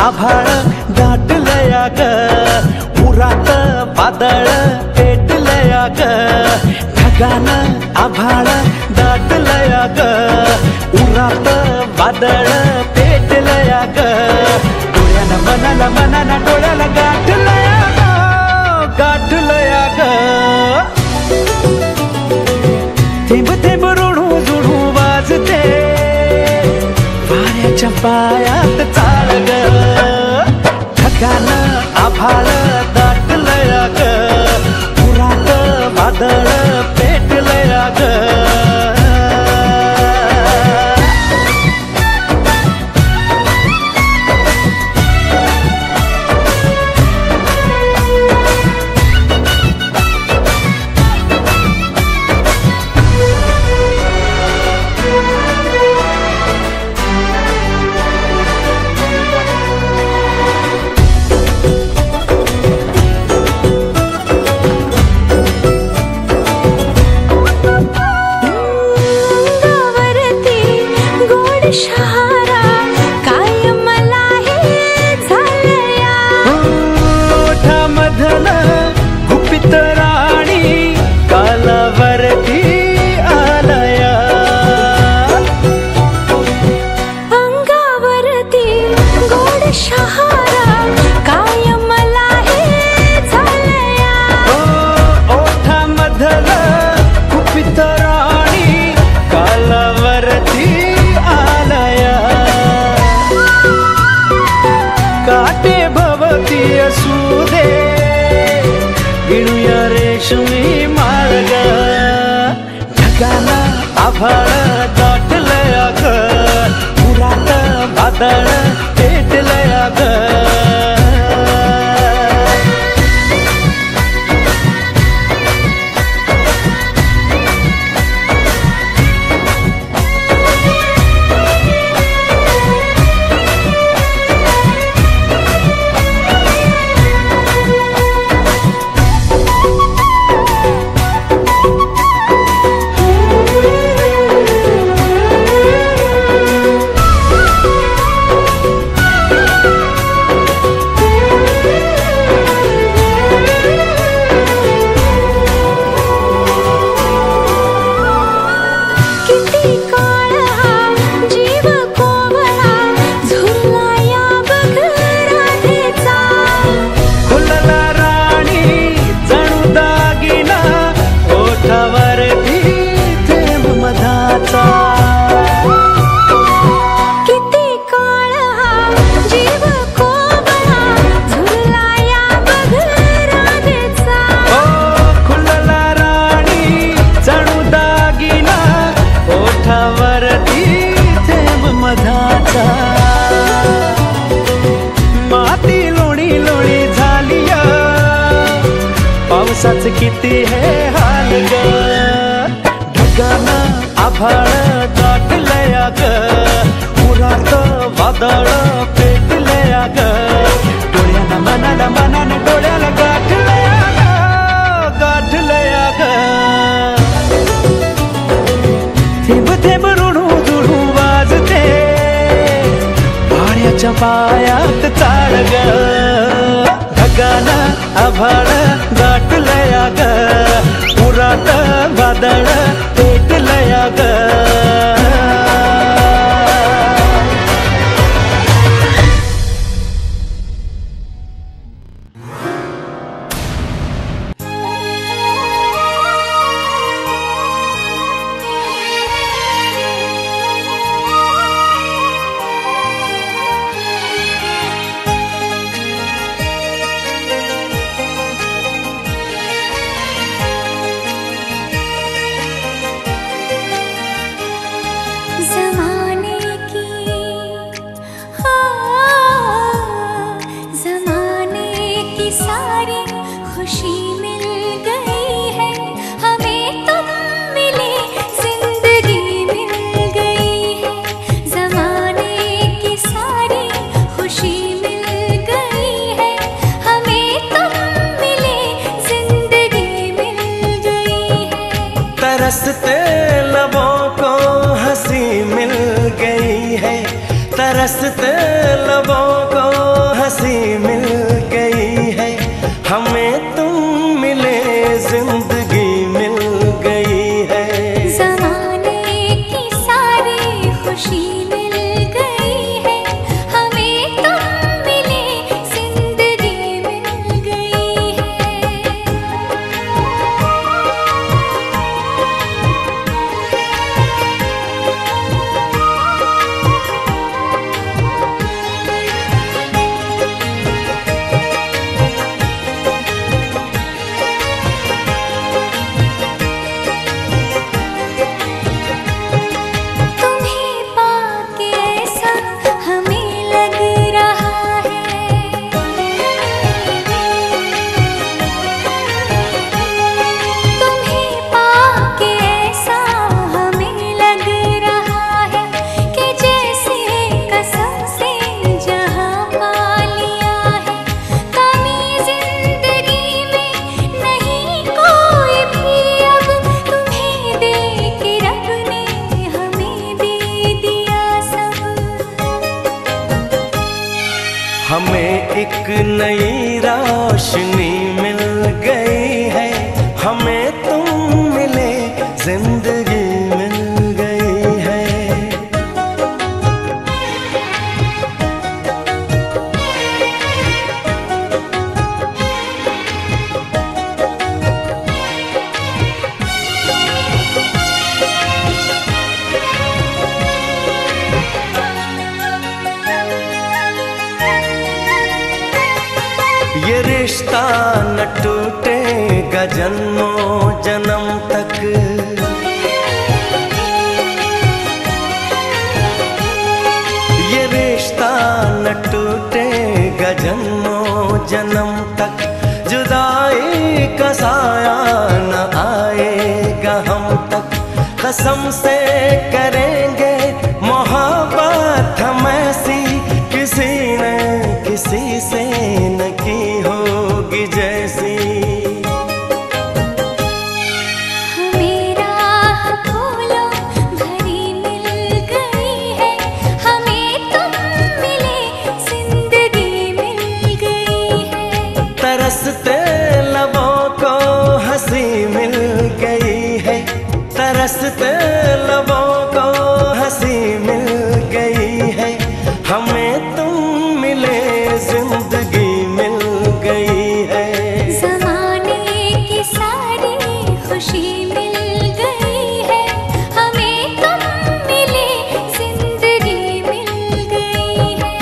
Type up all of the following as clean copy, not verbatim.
आभाळ दाटलया ग, उरात वादळ पेटलया ग, ढगानं आभाळ दाटलया ग, उरात वादळ पेटलया ग, डोळ्यानं मनाला मनाला डोळ्याला गाठलया ग, गाठलया ग, थेंब थेंब ऋणू जुळू वाजते वाऱ्याच्या पायात चाळ ग, ढगानं आभाळ दाटलया ग, उरात वादळ पेटलया ग. रेशमी मार्ग ढगानं आभाळ दाटलया ग, उरात वादळ पेटलया ग. पावसाच किती हे हाल ग, ढगानं आभाळ दाटलया ग, उरात वादळ पेटलया ग, डोळ्यानं मनाला मनानं डोळ्याला गाठलया ग, गाठलया ग, थेंब थेंब ऋणू जुळू वाजते वाऱ्याच्या पायात चाळ ग, ढगानं आभाळ दाटलया ग, उरात वादळ पेटलया ग. तरसते लबों को हंसी मिल गई है, तरसते लबों को हंसी मिल गई है, हमें तुम मिले जिंदगी मिल गई है। ज़माने की सारी खुशी मिल गई है, हमें तुम मिले जिंदगी मिल गई है। तुम्हें पाके ऐसा हमें लग रहा है, तुम्हें पाके ऐसा हमें लग रहा है कि जैसे कसम से जहाँ पा लिया है। कमी जिंदगी में नहीं कोई भी अब, तुम्हें दे के रब ने हमें दे दिया सब। हमें एक नई रोशनी मिल गई है, हमें तुम मिले जिंदगी मिल गई है। ये रिश्ता न टूटेगा जन्मों जन्म तक, ये रिश्ता न टूटेगा जन्मों जन्म तक। जुदाई का साया न आएगा हम तक, कसम से करेंगे मोहब्बत हम ऐसी, किसी ने किसी से न की होगी जैसी। हमें राह फूलों भरी मिल गई है, हमें तुम मिले जिंदगी मिल गई है। तरसते लबों को हंसी मिल गई है, तरसते लबों को हंसी मिल गई है, हमें तुम मिले जिंदगी मिल गई है। ज़माने की सारी खुशी मिल गई है, हमें तुम मिले जिंदगी मिल गई है।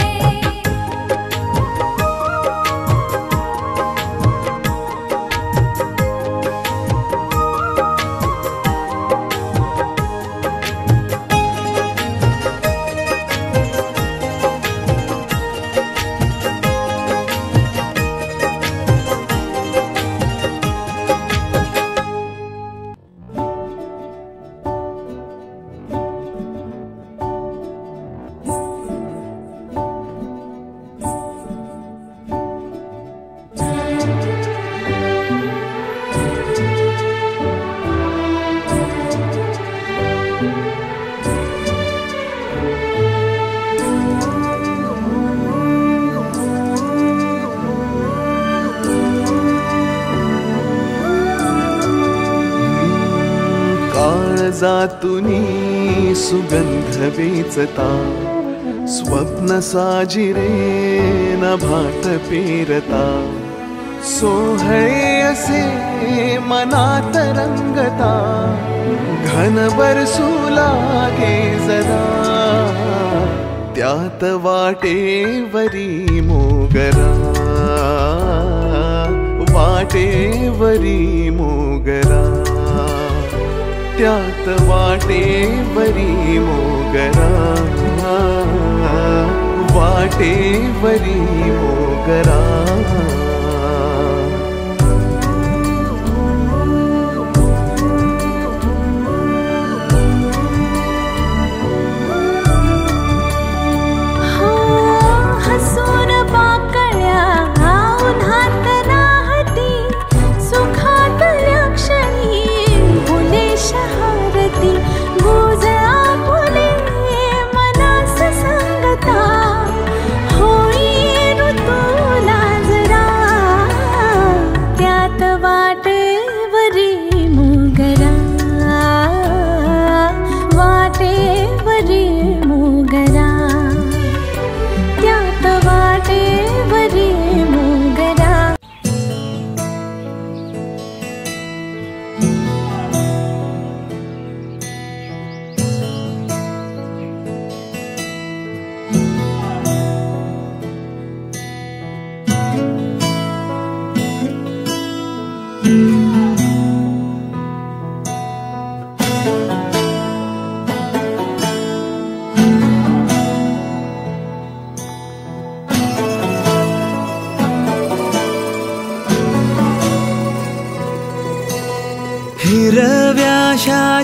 काळजातुनी सुगंध वेचता, स्वप्न साजिरे नभात पेरता, सोहळे असे मनात रंगता, घन बरसू लागे जरा, त्यात वाटेवरी मोगरा, वाटेवरी मोगरा, त्यात वाटेवरी मोगरा, वाटेवरी मोगरा। हसून पाकळ्या उन्हात राहती, सुखातल्या क्षणी फुले शहारती, गुज आपुले मनास संगता, होई ऋतू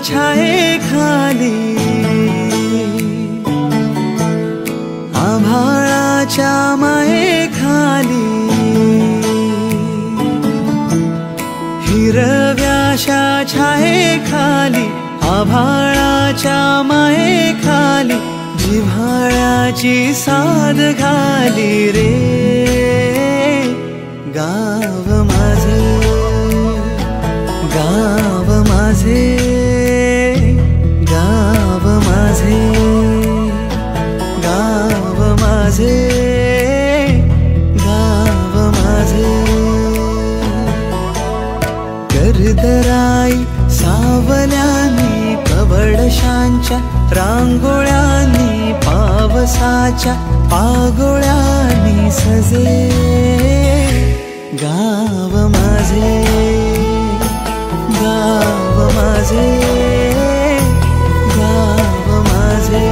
छायेखाली आभाळाच्या मायेखाली हिरव्याशा छायेखाली आभाळाच्या मायेखाली जिव्हाळ्याची साद घाली रे गाव माझे गाव माझे गाव माझे गाव माझे गाव माझे गर्दराई सावल्यानी कवडशांच्या रांगोळ्यांनी पावसाच्या पागोळ्यांनी सजे गाव माझे गाव माझे गाव माझे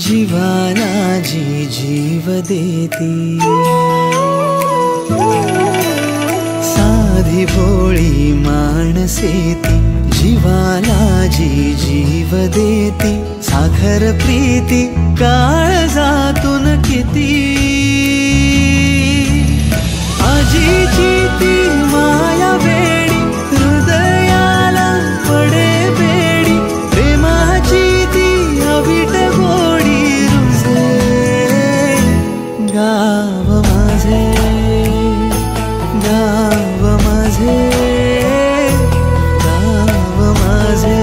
जीवाला जी जीव देती साधी भोळी माणसे ती जीवाला जी जीव देती साखर प्रीती काळजातून किती आजीची ती माया वेडी हृदयाला पडे बेडी प्रेमाची ती अवीट गोडी रुजे गाव माझे गाव माझे गाव माझे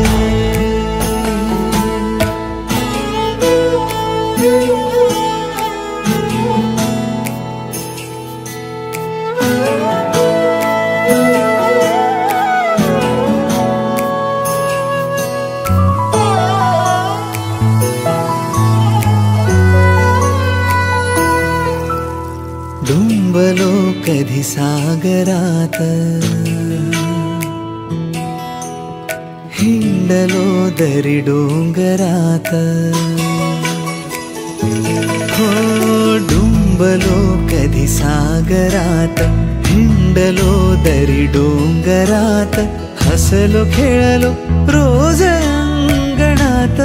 डुंबलो कधी सागरात हिंडलो दरी डोंगरात हो डुंबलो कधी सागरात हिंडलो दरी डोंगरात हसलो खेळलो रोज अंगणात